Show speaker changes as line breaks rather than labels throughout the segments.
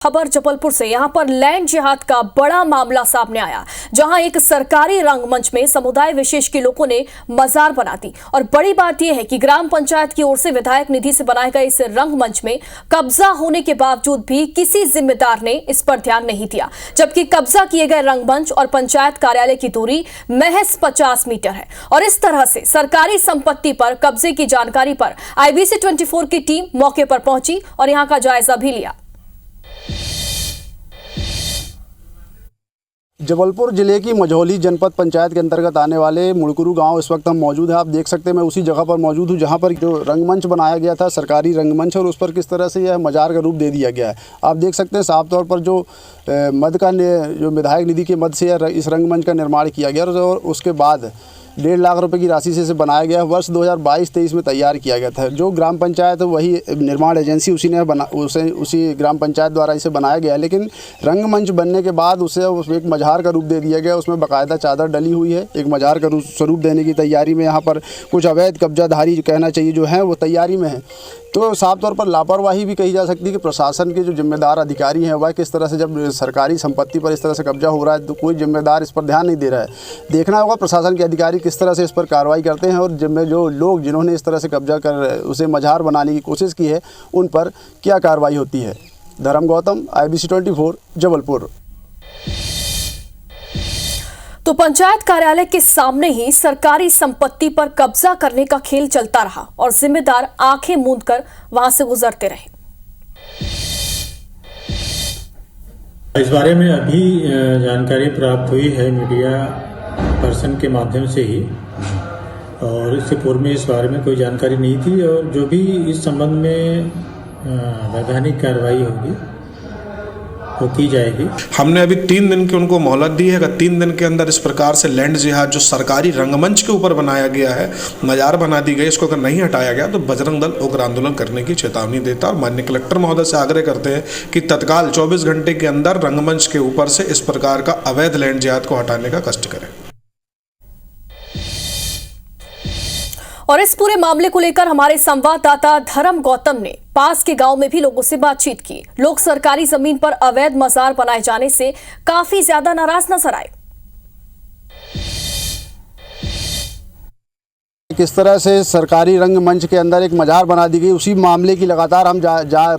खबर जबलपुर से। यहां पर लैंड जिहाद का बड़ा मामला सामने आया, जहां एक सरकारी रंगमंच में समुदाय विशेष के लोगों ने मजार बना दी। और बड़ी बात यह है कि ग्राम पंचायत की ओर से विधायक निधि से बनाए गए इस रंगमंच में कब्जा होने के बावजूद भी किसी जिम्मेदार ने इस पर ध्यान नहीं दिया, जबकि कब्जा किए गए रंगमंच और पंचायत कार्यालय की दूरी महज 50 मीटर है। और इस तरह से सरकारी संपत्ति पर कब्जे की जानकारी पर IBC 24 की टीम मौके पर पहुंची और यहां का जायजा भी लिया।
जबलपुर जिले की मझौली जनपद पंचायत के अंतर्गत आने वाले मुड़कुरू गांव इस वक्त हम मौजूद हैं। आप देख सकते हैं मैं उसी जगह पर मौजूद हूं जहां पर जो रंगमंच बनाया गया था, सरकारी रंगमंच, और उस पर किस तरह से यह मजार का रूप दे दिया गया है। आप देख सकते हैं साफ तौर पर जो जो विधायक निधि के मद से इस रंगमंच का निर्माण किया गया और उसके बाद 1.5 लाख रुपए की राशि से इसे बनाया गया। वर्ष 2022-23 में तैयार किया गया था। जो ग्राम पंचायत वही निर्माण एजेंसी उसी ग्राम पंचायत द्वारा इसे बनाया गया है। लेकिन रंगमंच बनने के बाद उसे एक मजार का रूप दे दिया गया। उसमें बाकायदा चादर डली हुई है। एक मजार का स्वरूप देने की तैयारी में यहाँ पर कुछ अवैध कब्जाधारी कहना चाहिए जो हैं वो तैयारी में है। तो साफ तौर पर लापरवाही भी कही जा सकती है कि प्रशासन के जो जिम्मेदार अधिकारी हैं वह किस तरह से, जब सरकारी संपत्ति पर इस तरह से कब्जा हो रहा है तो कोई जिम्मेदार इस पर ध्यान नहीं दे रहा है। देखना होगा प्रशासन के अधिकारी किस तरह से इस पर कार्रवाई करते हैं और जो लोग जिन्होंने इस तरह से कब्जा कर उसे मजार बनाने की कोशिश की है उन पर क्या कार्रवाई होती है। धर्म गौतम, IBC 24 जबलपुर।
तो पंचायत कार्यालय के सामने ही सरकारी संपत्ति पर कब्जा करने का खेल चलता रहा और जिम्मेदार आंखें मूंदकर वहां से गुजरते रहे।
इस बारे में अभी जानकारी प्राप्त हुई है मीडिया पर्सन के माध्यम से ही, और इससे पूर्व में इस बारे में कोई जानकारी नहीं थी। और जो भी इस संबंध में वैधानिक कार्रवाई होगी वो की जाएगी।
हमने अभी 3 दिन की उनको मोहलत दी है। अगर 3 दिन के अंदर इस प्रकार से लैंड जिहाद जो सरकारी रंगमंच के ऊपर बनाया गया है, मजार बना दी गई, इसको अगर नहीं हटाया गया तो बजरंग दल उग्र आंदोलन करने की चेतावनी देता और माननीय कलेक्टर महोदय से आग्रह करते हैं कि तत्काल 24 घंटे के अंदर रंगमंच के ऊपर से इस प्रकार का अवैध लैंड जिहाद को हटाने का कष्ट करें।
और इस पूरे मामले को लेकर हमारे संवाददाता धर्म गौतम ने पास के गांव में भी लोगों से बातचीत की। लोग सरकारी जमीन पर अवैध मजार बनाए जाने से काफी ज्यादा नाराज नजर आए।
किस तरह से सरकारी रंगमंच के अंदर एक मजार बना दी गई, उसी मामले की लगातार हम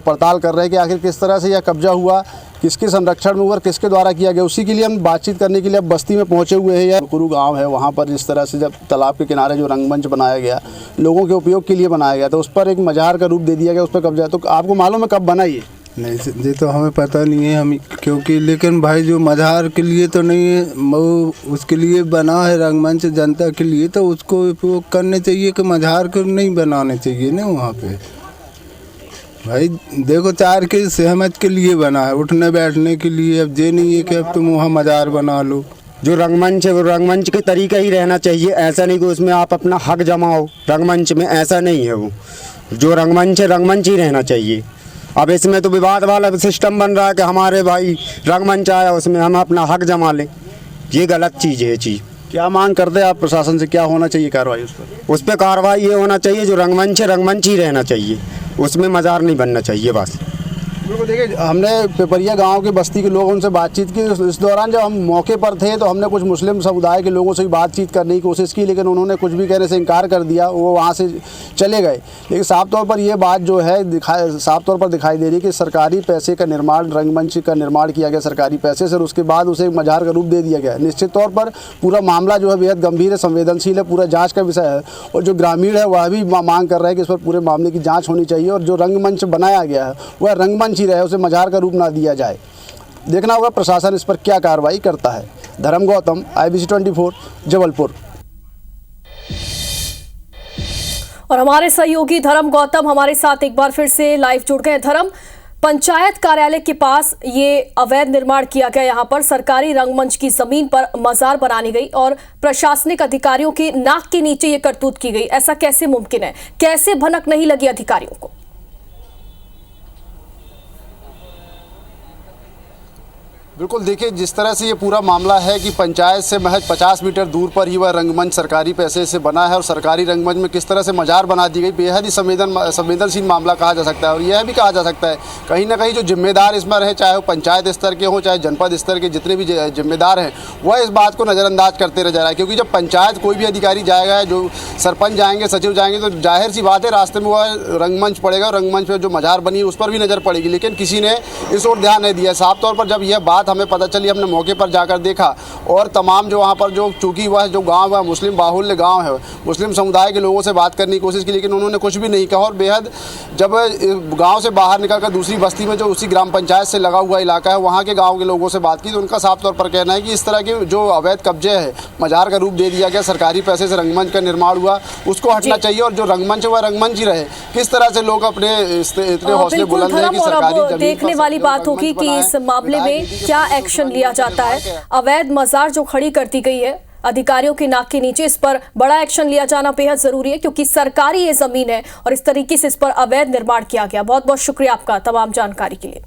पड़ताल कर रहे हैं कि आखिर किस तरह से यह कब्जा हुआ, किसके संरक्षण में हुआ, किसके द्वारा किया गया। उसी के लिए हम बातचीत करने के लिए अब बस्ती में पहुंचे हुए हैं। यह मुड़कुरू गांव है, वहां पर जिस तरह से जब तालाब के किनारे जो रंगमंच बनाया गया, लोगों के उपयोग के लिए बनाया गया, तो उस पर एक मजार का रूप दे दिया गया, उस पर कब्जा। तो आपको मालूम है कब बना ये?
नहीं, ये तो हमें पता नहीं है हम, क्योंकि लेकिन भाई जो मजार के लिए तो नहीं है, वो उसके लिए बना है रंगमंच जनता के लिए, तो उसको उपयोग करने चाहिए कि मजार को नहीं बनाने चाहिए ना वहाँ पे। भाई देखो, 4 की सहमत के लिए बना है, उठने बैठने के लिए। अब ये नहीं है कि अब तुम वहाँ मजार बना लो।
जो रंगमंच है वो रंगमंच के तरीका ही रहना चाहिए। ऐसा नहीं कि उसमें आप अपना हक जमाओ। रंगमंच में ऐसा नहीं है। वो जो रंगमंच है रंगमंच ही रहना चाहिए। अब इसमें तो विवाद वाला सिस्टम बन रहा है कि हमारे भाई रंगमंच आया उसमें हम अपना हक जमा लें। ये गलत चीज़ है। चीज़
क्या मांग करते हैं आप प्रशासन से, क्या होना चाहिए कार्रवाई उस पर?
उस पर कार्रवाई ये होना चाहिए, जो रंगमंच है रंगमंच ही रहना चाहिए, उसमें मजार नहीं बनना चाहिए बस।
बिल्कुल। देखिए, हमने पेपरिया गांव के बस्ती के लोगों से बातचीत की। इस दौरान जब हम मौके पर थे तो हमने कुछ मुस्लिम समुदाय के लोगों से भी बातचीत करने की कोशिश की, लेकिन उन्होंने कुछ भी कहने से इनकार कर दिया। वो वहां से चले गए। लेकिन साफ तौर पर ये बात जो है साफ तौर पर दिखाई दे रही है कि सरकारी पैसे का निर्माण, रंगमंच का निर्माण किया गया सरकारी पैसे से, और उसके बाद उसे एक मजार का रूप दे दिया गया। निश्चित तौर पर पूरा मामला जो है बेहद गंभीर है, संवेदनशील है, पूरा जाँच का विषय है। और जो ग्रामीण है वह भी मांग कर रहा है कि इस पर पूरे मामले की जाँच होनी चाहिए और जो रंगमंच बनाया गया है वह रंगमंच ही रहे, उसे मजार रूप ना दिया जाए। देखना होगा प्रशासन इस पर क्या कार्रवाई करता है। धर्म गौतम, IBC 24 जबलपुर।
और हमारे सहयोगी धर्म गौतम हमारे साथ एक बार फिर से लाइव जुड़ गए। धर्म, पंचायत कार्यालय के पास ये अवैध निर्माण किया गया, यहाँ पर सरकारी रंगमंच की जमीन पर मजार बनानी गई और प्रशासनिक अधिकारियों के नाक के नीचे ये करतूत की गई। ऐसा कैसे मुमकिन है? कैसे भनक नहीं लगी अधिकारियों को?
बिल्कुल, देखिए जिस तरह से ये पूरा मामला है कि पंचायत से महज 50 मीटर दूर पर ही वह रंगमंच सरकारी पैसे से बना है और सरकारी रंगमंच में किस तरह से मजार बना दी गई, बेहद ही संवेदनशील मामला कहा जा सकता है। और यह भी कहा जा सकता है कहीं ना कहीं जो जिम्मेदार इसमें रहे, चाहे वो पंचायत स्तर के हों चाहे जनपद स्तर के जितने भी जिम्मेदार हैं, वह इस बात को नज़रअंदाज करते रह जा रहा है। क्योंकि जब पंचायत कोई भी अधिकारी जाएगा, जो सरपंच जाएंगे, सचिव जाएंगे, तो जाहिर सी बात है रास्ते में वह रंगमंच पड़ेगा और रंगमंच पर जो मजार बनी है उस पर भी नज़र पड़ेगी, लेकिन किसी ने इस ओर ध्यान नहीं दिया। साफ तौर पर जब यह बात हमें पता चली, हमने मौके पर जाकर देखा और तमाम जो वहाँ पर जो चूँकि वह जो गांव है मुस्लिम बाहुल्य गांव है, मुस्लिम समुदाय के लोगों से बात करने की कोशिश की, लेकिन उन्होंने कुछ भी नहीं कहा। और बेहद जब गांव से बाहर निकलकर दूसरी बस्ती में जो उसी ग्राम पंचायत से लगा हुआ इलाका है, वहाँ के गाँव के लोगों से बात की तो उनका साफ तौर पर कहना है कि इस तरह के जो अवैध कब्जे है, मजार का रूप दे दिया गया, सरकारी पैसे से रंगमंच का निर्माण हुआ, उसको हटना चाहिए और जो रंगमंच है वह रंगमंच ही रहे। किस तरह से लोग अपने इतने हौसले बुलंद हैं कि सरकारी जमीन
देखने वाली बात होगी कि इस मामले में क्या एक्शन लिया जाता है। अवैध मजार जो खड़ी करती गई है अधिकारियों के नाक के नीचे, इस पर बड़ा एक्शन लिया जाना बेहद जरूरी है क्योंकि सरकारी ये जमीन है और इस तरीके से इस पर अवैध निर्माण किया गया। बहुत बहुत शुक्रिया आपका तमाम जानकारी के लिए।